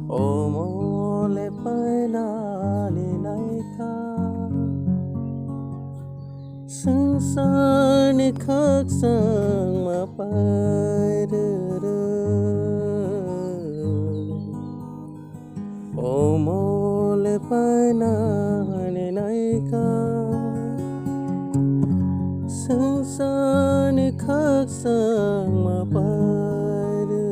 ô mô lệ bay na ni nay ka sương sa ni khắc sang mà bay đưa ô mô lệ bay na ni nay ka sương sa ni khắc sang mà bay đưa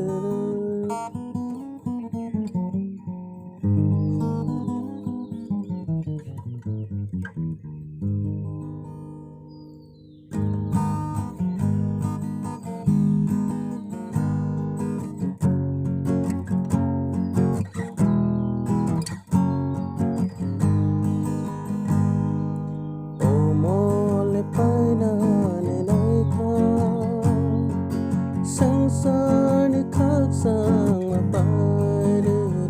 sang mà bay đưa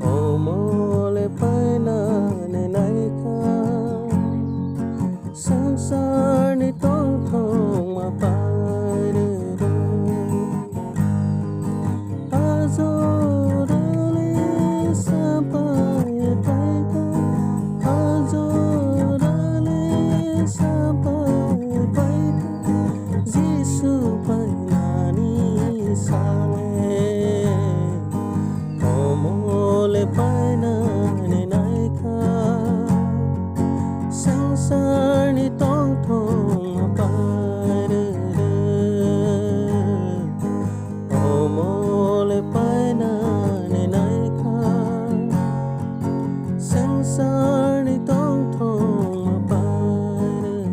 ô mô lệ bay na này này ka sang sa ni tông thong mà bay đưa a zo ra le sa bay bay ka a zo ra le sa bay bay ka Giêsu bay na ni sa le ô mô lệ bay na này này ka sang sa ni tông thong mà bay đưa ô mô lệ bay na này này ka sang sa ni tông thong mà bay đưa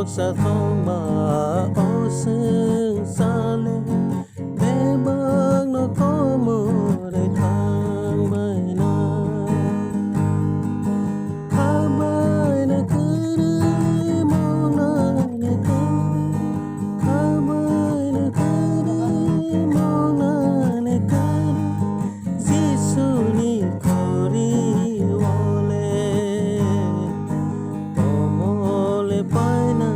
sa thong ma ô sương sa le để bang nó có mưa đầy thang bay na khá bay na cứ đi mong na ne cứ khá bay na cứ đi mong na ne cứ Giêsu ni kori wole ô mô lệ bay na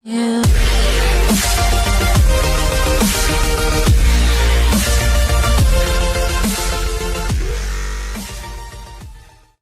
Yeah.